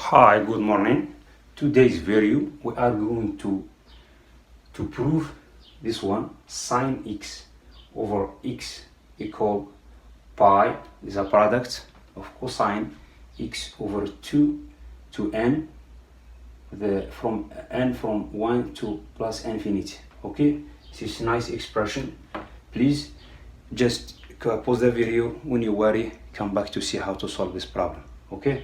Hi, good morning. Today's video we are going to prove this one. Sine x over x equal pi is a product of cosine x over 2 to n, from 1 to plus infinity. Okay, this is a nice expression. Please just pause the video. When you're ready, come back to see how to solve this problem. Okay,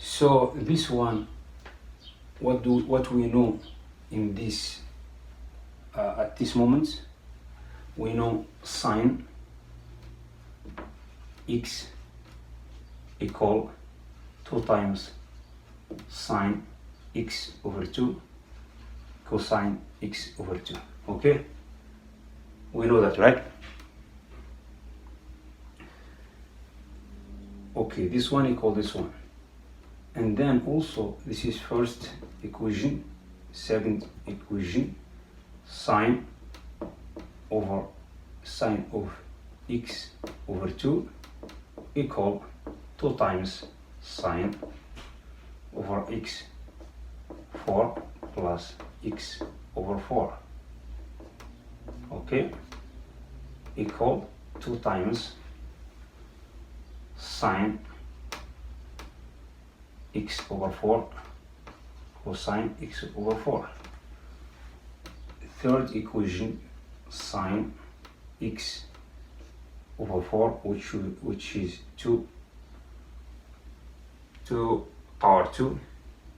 so this one, what we know in this at this moment, we know sine x equal 2 times sine x over 2 cosine x over 2. Okay, we know that, right? Okay, this one equal this one, and then also this is first equation, second equation, sine of x over 2 equal 2 times sine over x 4 plus x over 4. Okay, equal 2 times sine x over 4 cosine x over 4. Third equation, sine x over 4, which is 2 power 2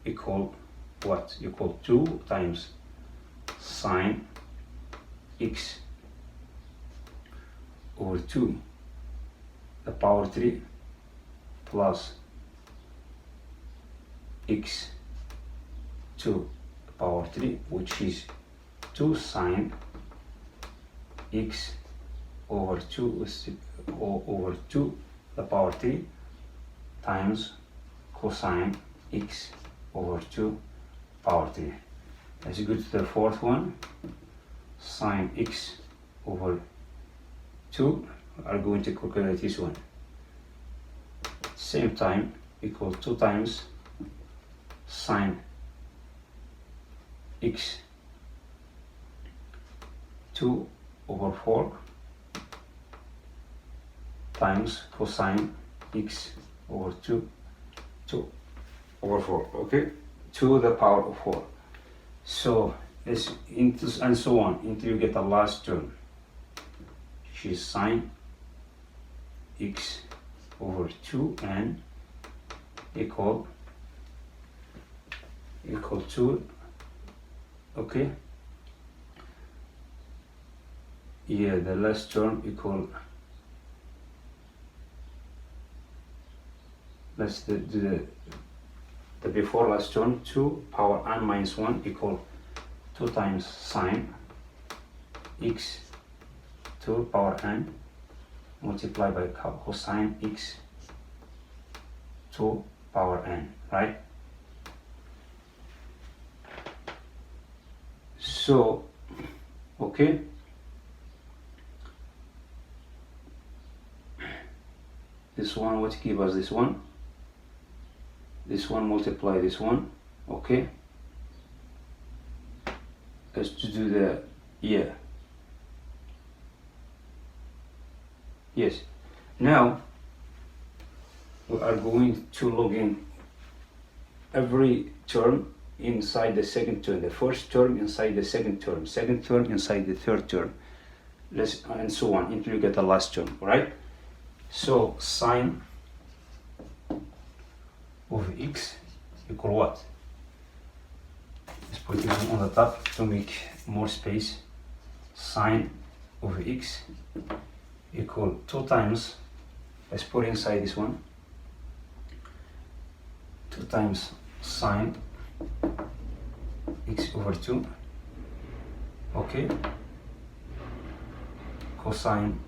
equal what? Equal 2 times sine x over 2 the power 3 plus x to the power 3, which is 2 sine x over 2 over 2 the power 3 times cosine x over 2 power 3. Let's go to the fourth one, sine x over 2. We are going to calculate this one. Same time, equal 2 times sine x 2 over 4 times cosine x over 2 over 4. Okay, to the power of 4. So this and so on until you get the last term, which is sine x over 2n equal 2. Okay, yeah, the last term equal, let's do the before last term, 2 power n minus 1 equal 2 times sine x 2 power n multiplied by cosine x 2 power n, right? So, okay, this one, what give us this one? This one multiply this one. Okay, let's do the, yeah, yes. Now we are going to log in every term inside the second term, the first term inside the second term inside the third term, and so on until you get the last term, right? So sine over x equal what? Let's put it on the top to make more space. Sine over x equal 2 times, let's put inside this one, 2 times sine x over 2, okay, cosine,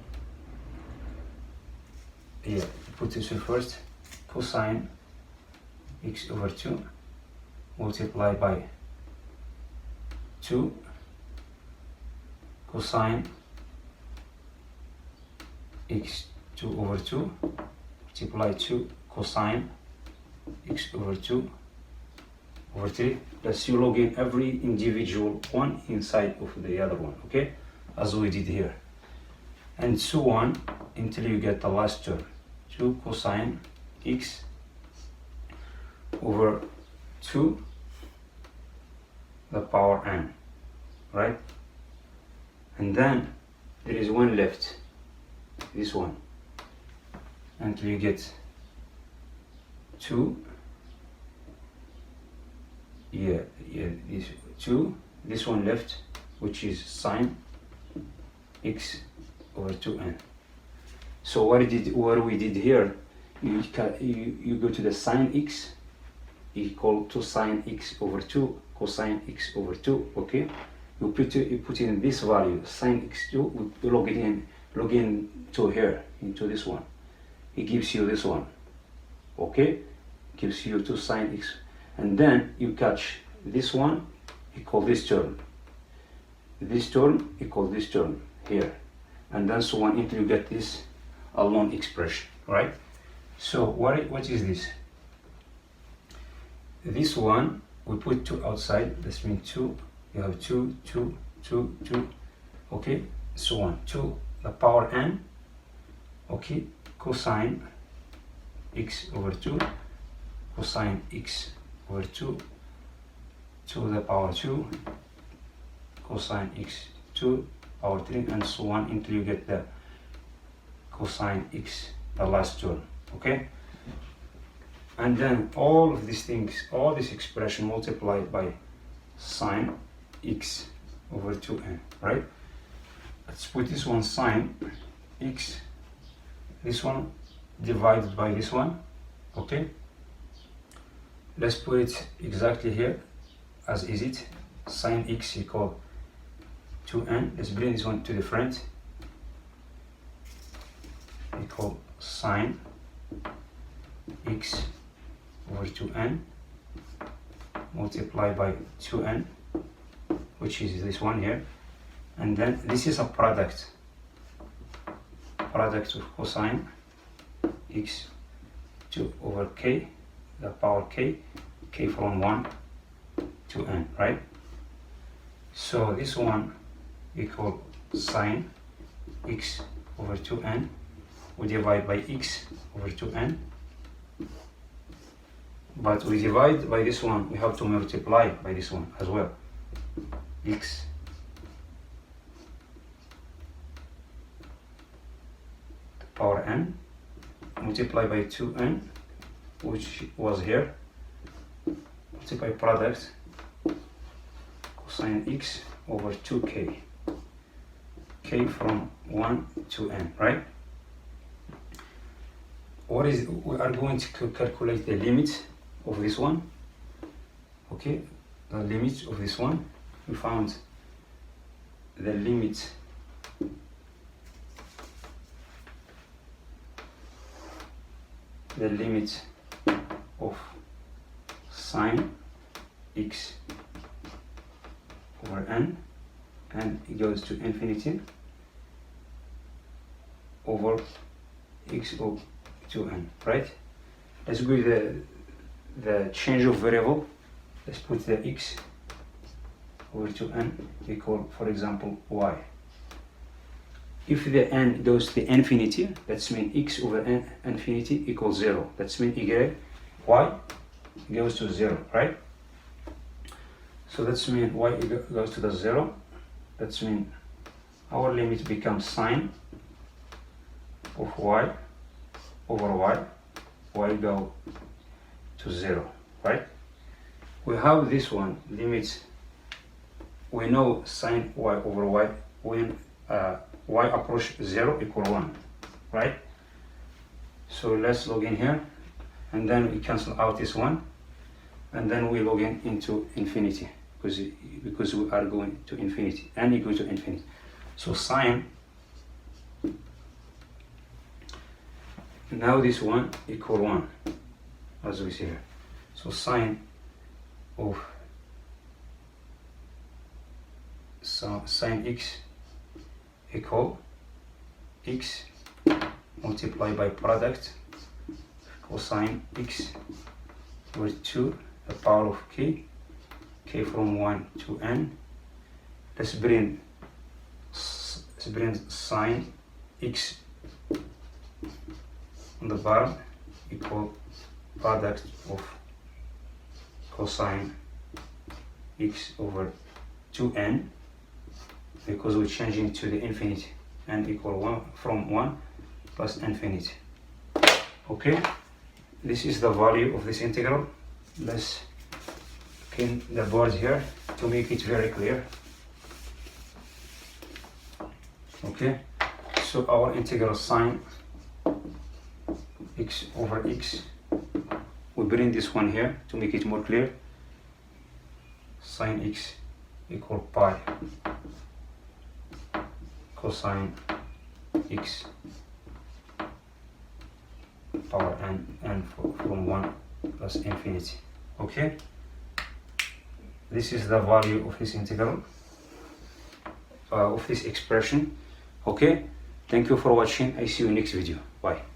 yeah, put this one first, cosine x over 2 multiplied by 2 cosine x 2 over 2 multiply 2 cosine x over 2 over 3. Let's you log in every individual one inside of the other one, okay, as we did here, and so on until you get the last term, 2 cosine x over 2 the power n, right? And then there is one left, this one, until you get 2, this 2, this one left, which is sine x over 2n. So what we did here, you go to the sine x equal to sine x over 2 cosine x over 2, okay? You put in this value, sine x2, we log in to here, into this one. It gives you this one, okay? Gives you 2 sine x, and then you catch this one equal this term equal this term here, and then so on until you get this alone expression, right? So what is this? This one we put 2 outside, this means 2, you have 2, 2, 2, 2, okay, so on, 2 the power n, okay, cosine x over 2 cosine x over 2 to the power 2 cosine x 2 power 3, and so on until you get the cosine x, the last term, okay? And then all of these things, all this expression multiplied by sine x over 2n, right? Let's put this one sine x, this one divided by this one, okay? Let's put it exactly here, as is it, sine x equal 2n. Let's bring this one to the front, equal sine x over 2n multiplied by 2n, which is this one here, and then this is a product of cosine x 2 over k, the power k from 1 to n, right? So this one equal sine x over 2n, we divide by x over 2n, but we divide by this one, we have to multiply by this one as well, x the power n multiply by 2n, which was here, multiply product cosine x over 2k, k from 1 to n, right? We are going to calculate the limit of this one, okay? The limit of this one, we found the limit of sine x over n, and it goes to infinity over x over 2n, right? Let's go the change of variable. Let's put the x over 2n equal, for example, y. If the n goes to infinity, that means x over n infinity equals 0. That means y goes to 0, right? So that means y goes to the 0. That means our limit becomes sine of y over y go to 0, right? We have this one, limit, we know sine y over y when y approach 0 equal 1, right? So let's log in here, and then we cancel out this one, and then we log in into infinity, because we are going to infinity, n equal to infinity. So sine, now this one equal 1, as we see here. So sine of sine x equal x multiplied by product cosine x over 2 the power of k, k from 1 to n. Let's bring sine x on the bottom equal product of cosine x over 2n, because we're changing to the infinity, n equal 1 from 1 plus infinity. Okay, this is the value of this integral. Let's clean the board here to make it very clear. Okay, so our integral sine x over x, we bring this one here to make it more clear. Sine x equal pi cosine x power n from 1 plus infinity. Okay, this is the value of this integral, of this expression. Okay, thank you for watching. I see you next video. Bye.